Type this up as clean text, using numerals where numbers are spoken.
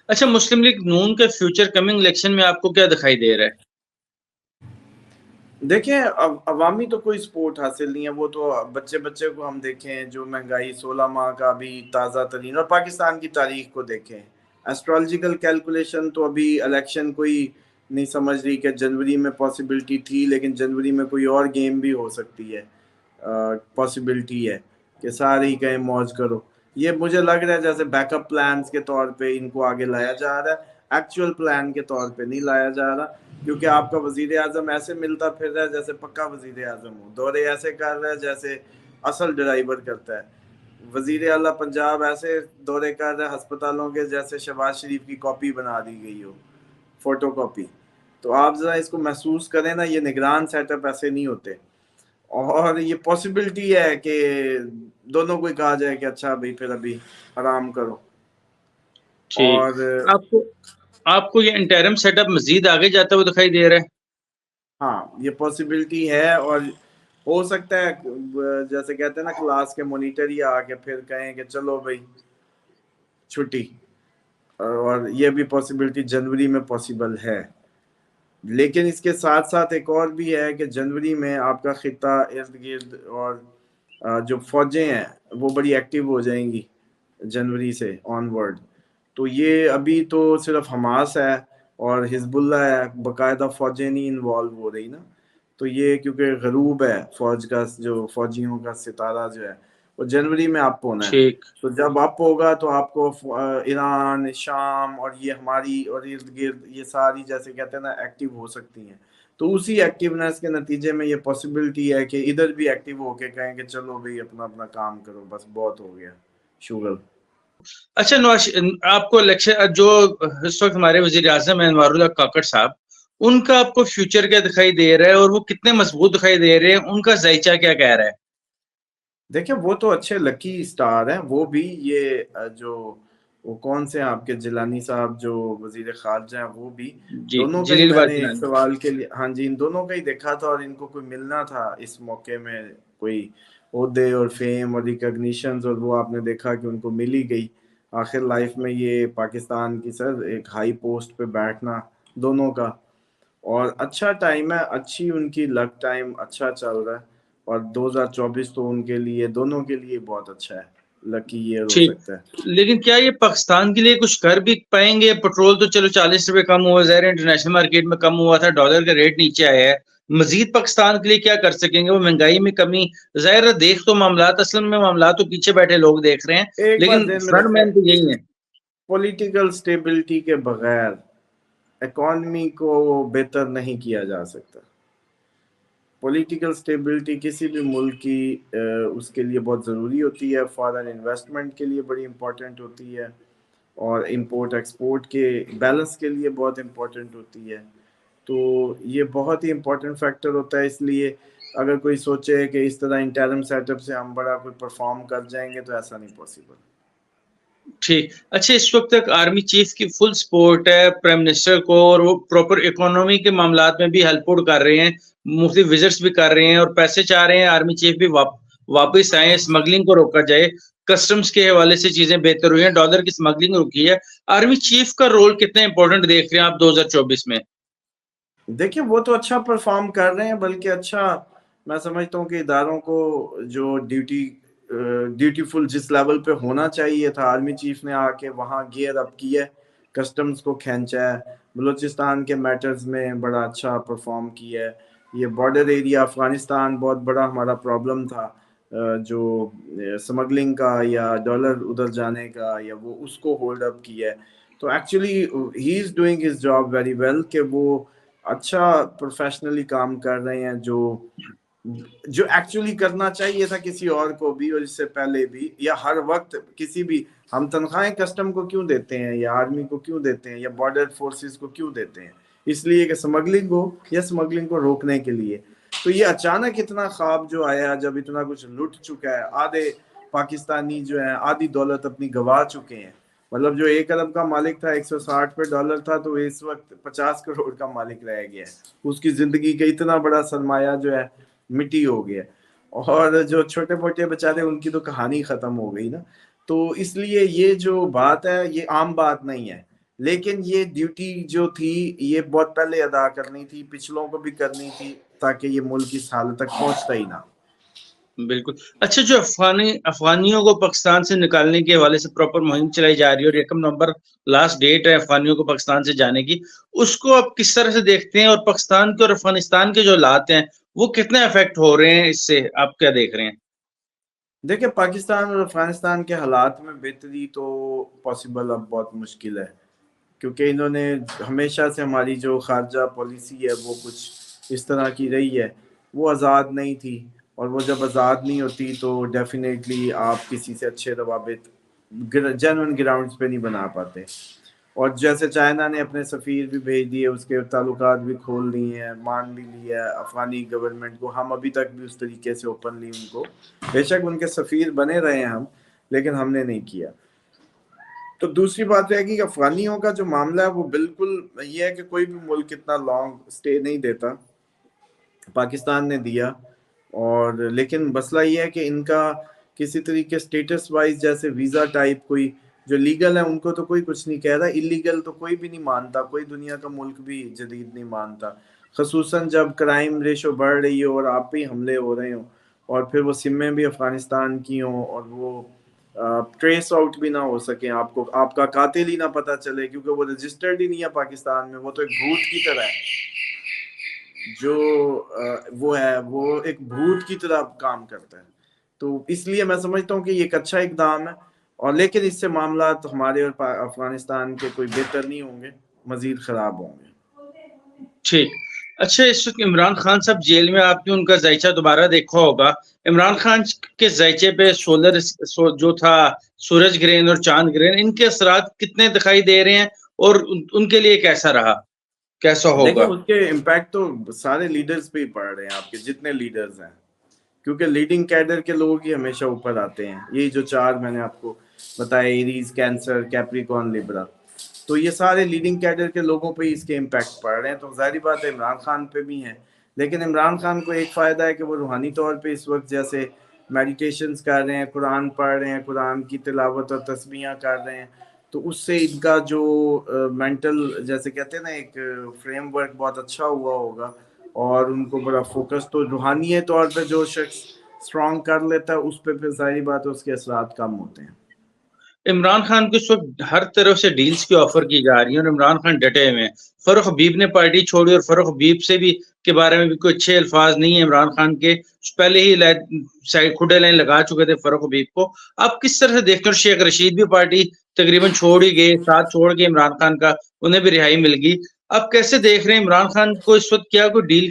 اچھا، مسلم لیگ نون کا future coming election میں آپ کو کیا دکھائی دے رہا ہے؟ دیکھیں عوامی تو کوئی سپورٹ حاصل نہیں ہے، وہ تو بچے کو ہم دیکھیں جو مہنگائی 16 ماہ کا ابھی تازہ ترین، اور پاکستان کی تاریخ کو دیکھیں، ایسٹرالوجیکل کیلکولیشن تو ابھی الیکشن کوئی نہیں سمجھ رہی کہ جنوری میں پاسبلٹی تھی، لیکن جنوری میں کوئی اور گیم بھی ہو سکتی ہے، پاسبلٹی ہے کہ سارے ہی کہیں موج کرو۔ یہ مجھے لگ رہا ہے جیسے بیک اپ پلانز کے طور پہ ان کو آگے لایا جا رہا ہے، ایکچوئل پلان کے طور پہ نہیں لایا جا رہا، کیونکہ آپ کا وزیر اعظم ایسے ملتا پھر رہا ہے جیسے پکا وزیر اعظم ہو، دورے ایسے کر رہا ہے جیسے اصل ڈرائیور کرتا ہے، وزیر اعلیٰ پنجاب ایسے دورے کر رہا ہے ہسپتالوں کے جیسے شہباز شریف کی کاپی بنا دی گئی ہو، فوٹو کاپی۔ تو آپ ذرا اس کو محسوس کریں نا، یہ نگران سیٹ اپ ایسے نہیں ہوتے، اور یہ پاسبلٹی ہے کہ دونوں کو کہا جائے کہ اچھا بھائی پھر ابھی آرام کرو۔ ٹھیک، اور آپ کو یہ انٹرم سیٹ اپ مزید آگے جاتا ہوا دکھائی دے رہا ہے؟ ہاں یہ پاسبلٹی ہے، اور ہو سکتا ہے جیسے کہتے ہیں نا کلاس کے مانیٹر ہی آ کے پھر کہیں کہ چلو بھائی چھٹی، اور یہ بھی پاسبلٹی جنوری میں پاسبل ہے۔ لیکن اس کے ساتھ ساتھ ایک اور بھی ہے کہ جنوری میں آپ کا خطہ ارد گرد اور جو فوجیں ہیں وہ بڑی ایکٹیو ہو جائیں گی جنوری سے آن ورڈ۔ تو یہ ابھی تو صرف حماس ہے اور حزب اللہ ہے، باقاعدہ فوجیں نہیں انوالو ہو رہی نا، تو یہ کیونکہ غروب ہے فوج کا، جو فوجیوں کا ستارہ جو ہے وہ جنوری میں اپ ہونا ہے، ٹھیک تو جب اپ ہوگا تو آپ کو ایران، شام اور یہ ہماری اور ارد گرد یہ ساری جیسے کہتے ہیں نا ایکٹیو ہو سکتی ہیں، تو اسی ایکٹیونیس کے نتیجے میں یہ پاسبلٹی ہے کہ ادھر بھی ایکٹیو ہو کے کہیں کہ چلو بھائی اپنا اپنا کام کرو، بس بہت ہو گیا شغل۔ اچھا نواز، آپ کو الیکشن جو اس وقت ہمارے وزیر اعظم ہیں انوار اللہ کاکڑ صاحب، ان کا آپ کو فیوچر کیا دکھائی دے رہا ہے اور وہ کتنے مضبوط دکھائی دے رہے ہیں؟ ان کا ذائچہ کیا کہہ رہا ہے؟ دیکھیں وہ تو اچھے لکی سٹار ہیں، وہ بھی یہ جو وہ کون سے ہیں آپ کے جیلانی صاحب جو وزیر خارجہ ہیں، وہ بھی جی، دونوں کا ہی جلیل میں نے ایک باجوان۔ سوال کے لیے، ہاں جی ان دونوں کا ہی دیکھا تھا، اور ان کو کوئی ملنا تھا اس موقع میں کوئی عہدے اور فیم اور ریکگنیشنز، اور وہ آپ نے دیکھا کہ ان کو ملی گئی۔ آخر لائف میں یہ پاکستان کی سر ایک ہائی پوسٹ پہ بیٹھنا دونوں کا، اور اچھا ٹائم ہے، اچھی ان کی لک ٹائم اچھا چل رہا ہے، اور 2024 تو ان کے لیے دونوں کے لیے بہت اچھا ہے، لکی ایئر ہو ٹھیک، سکتا ہے۔ لیکن کیا یہ پاکستان کے لیے کچھ کر بھی پائیں گے؟ پٹرول تو چلو 40 روپے کم ہوا، ظاہر ہے انٹرنیشنل مارکیٹ میں کم ہوا تھا، ڈالر کا ریٹ نیچے آیا ہے، مزید پاکستان کے لیے کیا کر سکیں گے؟ وہ مہنگائی میں کمی، ظاہر ہے دیکھ تو معاملات، اصل میں معاملات تو پیچھے بیٹھے لوگ دیکھ رہے ہیں، ایک بات لیکن ذہن میں فرنٹ رکھیں، مین تو یہی ہے۔ پولیٹیکل سٹیبلٹی کے بغیر اکانومی کو بہتر نہیں کیا جا سکتا۔ پولیٹیکل سٹیبلٹی کسی بھی ملک کی اس کے لیے بہت ضروری ہوتی ہے، فارن انویسٹمنٹ کے لیے بڑی امپورٹنٹ ہوتی ہے، اور امپورٹ ایکسپورٹ کے بیلنس کے لیے بہت امپورٹنٹ ہوتی ہے۔ تو یہ بہت ہی امپورٹنٹ فیکٹر ہوتا ہے، اس لیے اگر کوئی سوچے کہ اس طرح انٹرم سیٹ اپ سے ہم بڑا کوئی پرفارم کر جائیں گے تو ایسا نہیں پاسبل۔ ٹھیک، اچھا اس وقت تک آرمی چیف کی فل سپورٹ ہے پرائم منسٹر کو، اور وہ پراپر اکانومی کے معاملات میں بھی ہیلپ آؤٹ کر رہے ہیں، مختلف وزٹس بھی کر رہے ہیں، اور پیسے چاہ رہے ہیں آرمی چیف بھی واپس آئیں، اسمگلنگ کو روکا جائے، کسٹمز کے حوالے سے چیزیں بہتر ہوئی ہیں، ڈالر کی اسمگلنگ رکی ہے۔ آرمی چیف کا رول کتنا امپورٹنٹ دیکھ رہے ہیں آپ 2024 میں؟ دیکھیں وہ تو اچھا پرفارم کر رہے ہیں، بلکہ اچھا میں سمجھتا ہوں کہ اداروں کو جو ڈیوٹیفل جس لیول پہ ہونا چاہیے تھا، آرمی چیف نے آ کے وہاں گیئر اپ کیا ہے، کسٹمز کو کھینچا ہے، بلوچستان کے میٹرز میں بڑا اچھا پرفارم کیا ہے۔ یہ بارڈر ایریا افغانستان بہت بڑا ہمارا پرابلم تھا، جو سمگلنگ کا یا ڈالر ادھر جانے کا، یا وہ اس کو ہولڈ اپ کیا ہے۔ تو actually he is doing his job very well, کہ وہ اچھا پروفیشنلی کام کر رہے ہیں، جو ایکچولی کرنا چاہیے تھا کسی اور کو بھی، اور اس سے پہلے بھی، یا ہر وقت کسی بھی، ہم تنخواہیں کسٹم کو کیوں دیتے ہیں یا آرمی کو کیوں دیتے ہیں یا بارڈر فورسز کو کیوں دیتے ہیں؟ اس لیے کہ سمگلنگ ہو، یا سمگلنگ کو روکنے کے لیے۔ تو یہ اچانک اتنا خواب جو آیا جب اتنا کچھ لٹ چکا ہے، آدھے پاکستانی جو ہیں آدھی دولت اپنی گوا چکے ہیں، مطلب جو 1 ارب کا مالک تھا 160 پہ ڈالر تھا، تو اس وقت 50 کروڑ کا مالک رہ گیا ہے، اس کی زندگی کا اتنا بڑا سرمایہ جو ہے مٹی ہو گیا، اور جو چھوٹے موٹے بچارے ان کی تو کہانی ختم ہو گئی نا۔ تو اس لیے یہ جو بات ہے یہ عام بات نہیں ہے لیکن یہ ڈیوٹی جو تھی یہ بہت پہلے ادا کرنی تھی، پچھلوں کو بھی کرنی تھی، تاکہ یہ ملک اس حالت تک پہنچتا ہی نہ۔ بالکل اچھا، جو افغانیوں کو پاکستان سے نکالنے کے حوالے سے پراپر مہم چلائی جا رہی ہے اور 1 نومبر لاسٹ ڈیٹ ہے افغانیوں کو پاکستان سے جانے کی، اس کو آپ کس طرح سے دیکھتے ہیں؟ اور پاکستان کے اور افغانستان کے جو حالات ہیں وہ کتنے افیکٹ ہو رہے ہیں اس سے، آپ کیا دیکھ رہے ہیں؟ دیکھیں پاکستان اور افغانستان کے حالات میں بہتری تو پاسبل اب بہت مشکل ہے، کیونکہ انہوں نے ہمیشہ سے ہماری جو خارجہ پالیسی ہے وہ کچھ اس طرح کی رہی ہے، وہ آزاد نہیں تھی، اور وہ جب آزاد نہیں ہوتی تو ڈیفینیٹلی آپ کسی سے اچھے روابط جینوئن گراؤنڈز پہ نہیں بنا پاتے۔ اور جیسے چائنا نے اپنے سفیر بھی بھیج دیے، اس کے تعلقات بھی کھول دیے ہیں، مان بھی لیا ہے افغانی گورنمنٹ کو، ہم ابھی تک بھی اس طریقے سے اوپنلی ان کو، بے شک ان کے سفیر بنے رہے ہیں ہم، لیکن ہم نے نہیں کیا۔ تو دوسری بات ہے کہ افغانیوں کا جو معاملہ ہے وہ بالکل یہ ہے کہ کوئی بھی ملک اتنا لانگ سٹے نہیں دیتا، پاکستان نے دیا، اور لیکن مسئلہ یہ ہے کہ ان کا کسی طریقے سٹیٹس وائز جیسے ویزا ٹائپ کوئی جو لیگل ہے ان کو تو کوئی کچھ نہیں کہہ رہا، اللیگل تو کوئی بھی نہیں مانتا، کوئی دنیا کا ملک بھی جدید نہیں مانتا، خصوصاً جب کرائم ریشو بڑھ رہی ہو اور آپ پہ ہملے ہو رہے ہوں، اور پھر وہ سمیں بھی افغانستان کی ہوں، اور وہ ٹریس آؤٹ بھی نہ ہو سکیں، آپ کو آپ کا قاتل ہی نہ پتہ چلے کیونکہ وہ رجسٹرڈ ہی نہیں ہے پاکستان میں، وہ تو ایک بھوت کی طرح ہے، جو وہ ہے وہ ایک بھوت کی طرح کام کرتا ہے۔ تو اس لیے میں سمجھتا ہوں کہ یہ ایک اچھا اقدام ہے، اور لیکن اس سے معاملات ہمارے اور افغانستان کے کوئی بہتر نہیں ہوں گے، مزید خراب ہوں گے۔ ٹھیک، اچھا اس وقت عمران خان صاحب جیل میں، آپ نے ان کا ذائچہ دوبارہ دیکھا ہوگا، عمران خان کے ذائچے پہ جو تھا سورج گرہن اور چاند گرہن، ان کے اثرات کتنے دکھائی دے رہے ہیں اور ان کے لیے کیسا رہا، کیسا دیکھیں ہوگا؟ اس کے امپیکٹ تو سارے لیڈرز پہ ہی پڑ رہے ہیں، آپ کے جتنے لیڈرز ہیں، کیونکہ لیڈنگ کیڈر کے لوگ ہی ہمیشہ اوپر آتے ہیں، یہی جو 4 میں نے آپ کو بتایا، ایریز، کینسر، کیپریکون، لیبرا، تو یہ سارے لیڈنگ کیڈر کے لوگوں پہ اس کے امپیکٹ پڑ رہے ہیں، تو ظاہری بات ہے عمران خان پہ بھی ہیں، لیکن عمران خان کو ایک فائدہ ہے کہ وہ روحانی طور پہ اس وقت جیسے میڈیٹیشنز کر رہے ہیں، قرآن پڑھ رہے ہیں، قرآن کی تلاوت اور تسبیحاں کر رہے ہیں، تو اس سے ان کا جو مینٹل جیسے کہتے ہیں نا ایک فریم ورک بہت اچھا ہوا ہوگا، اور ان کو بڑا فوکس، تو روحانی طور پہ جو شخص اسٹرانگ کر لیتا ہے اس پہ پھر ظاہری بات ہے اس کے اثرات کم ہوتے ہیں۔ عمران خان کو اس وقت ہر طرف سے ڈیلز کی آفر کی جا رہی ہیں اور عمران خان ڈٹے ہوئے ہیں، فاروق حبیب نے پارٹی چھوڑی اور فاروق حبیب سے بھی کے بارے میں بھی کوئی اچھے الفاظ نہیں ہیں عمران خان کے، پہلے ہی کھڈے لائن لگا چکے تھے فاروق حبیب کو، آپ کس طرح سے دیکھتے ہیں؟ اور شیخ رشید بھی پارٹی تقریباً چھوڑ ہی گئے، ساتھ چھوڑ گئے عمران خان کا، انہیں بھی رہائی مل گئی، آپ کیسے دیکھ رہے ہیں عمران خان کو اس وقت؟ کیا کوئی ڈیل